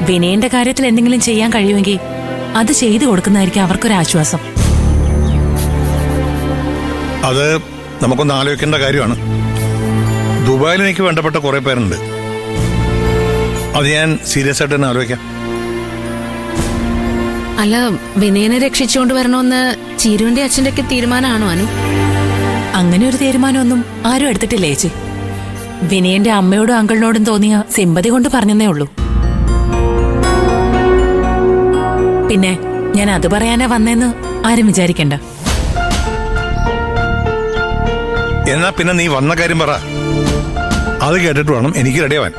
വിനയന്റെ കാര്യത്തിൽ എന്തെങ്കിലും ചെയ്യാൻ കഴിയുമെങ്കിൽ അത് ചെയ്തു കൊടുക്കുന്നതായിരിക്കും അവർക്കൊരാശ്വാസം. അത് നമുക്കൊന്ന് ആലോചിക്കേണ്ട കാര്യമാണ്. ദുബായിൽ എനിക്ക് വേണ്ടപ്പെട്ട കുറെ പേരുണ്ട്. അത് ഞാൻ സീരിയസ് ആയിട്ട് തന്നെ ആലോചിക്കാം. അല്ല, വിനയനെ രക്ഷിച്ചുകൊണ്ട് വരണമെന്ന് ചീരുവിന്റെ അച്ഛൻ്റെ ഒക്കെ തീരുമാനമാണോ അനു? അങ്ങനെ ഒരു തീരുമാനമൊന്നും ആരും എടുത്തിട്ടില്ല ചേച്ചി. വിനയന്റെ അമ്മയോടും അങ്കിളിനോടും തോന്നിയ സിമ്പതി കൊണ്ട് പറഞ്ഞതേ ഉള്ളൂ. പിന്നെ ഞാൻ അത് പറയാനാ വന്നേന്ന് ആരും വിചാരിക്കണ്ട. എന്നാ പിന്നെ നീ വന്ന കാര്യം പറ. അത് കേട്ടിട്ട് വേണം എനിക്ക് റെഡിയാവാൻ.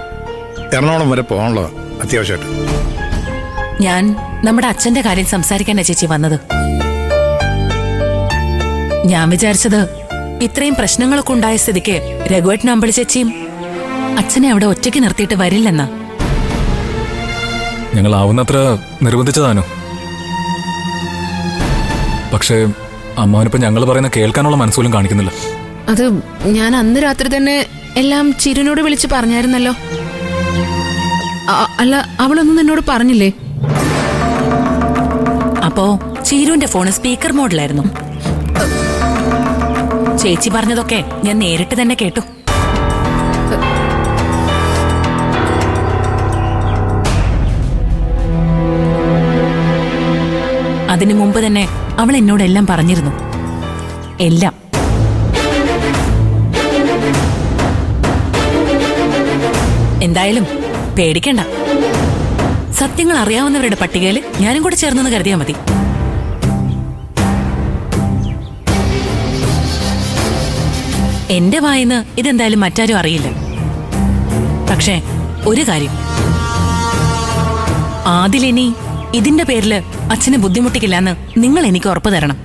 എറണാകുളം വരെ പോകാനുള്ളതാ അത്യാവശ്യമായിട്ട്. ഞാൻ നമ്മുടെ അച്ഛന്റെ കാര്യം സംസാരിക്കാനാ ചേച്ചി വന്നത്. ഞാൻ വിചാരിച്ചത് ഇത്രയും പ്രശ്നങ്ങളൊക്കെ ഉണ്ടായ സ്ഥിതിക്ക് രഘുവേട്ടൻ അമ്പിളി ചേച്ചിയും അച്ഛനെ അവിടെ ഒറ്റയ്ക്ക് നിർത്തിയിട്ട് വരില്ലെന്നാ. ഞങ്ങൾ ആവുന്നത്ര നിർബന്ധിച്ചതാനോ. പക്ഷേ അമ്മാവനിപ്പോ ഞങ്ങൾ പറയുന്ന കേൾക്കാനുള്ള മനസ്സോലും കാണിക്കുന്നില്ല. അത് ഞാൻ അന്ന് രാത്രി തന്നെ എല്ലാം ചിരുനോട് വിളിച്ച് പറഞ്ഞായിരുന്നല്ലോ. അല്ല, അവളൊന്നും എന്നോട് പറഞ്ഞില്ലേ? അപ്പോ ചീരുവിന്റെ ഫോണ് സ്പീക്കർ മോഡിലായിരുന്നു. ചേച്ചി പറഞ്ഞതൊക്കെ ഞാൻ നേരിട്ട് തന്നെ കേട്ടു. അതിനു മുമ്പ് തന്നെ അവൾ എന്നോടെല്ലാം പറഞ്ഞിരുന്നു. എല്ലാം. എന്തായാലും പേടിക്കണ്ട. സത്യങ്ങൾ അറിയാവുന്നവരുടെ പട്ടികയിൽ ഞാനും കൂടെ ചേർന്നെന്ന് കരുതിയാൽ മതി. എന്റെ വായിന്ന് ഇതെന്തായാലും മറ്റാരും അറിയില്ല. പക്ഷേ ഒരു കാര്യം, ആദിലിനി ഇതിന്റെ പേരില് അച്ഛനെ ബുദ്ധിമുട്ടിക്കില്ലെന്ന് നിങ്ങൾ എനിക്ക് ഉറപ്പു തരണം.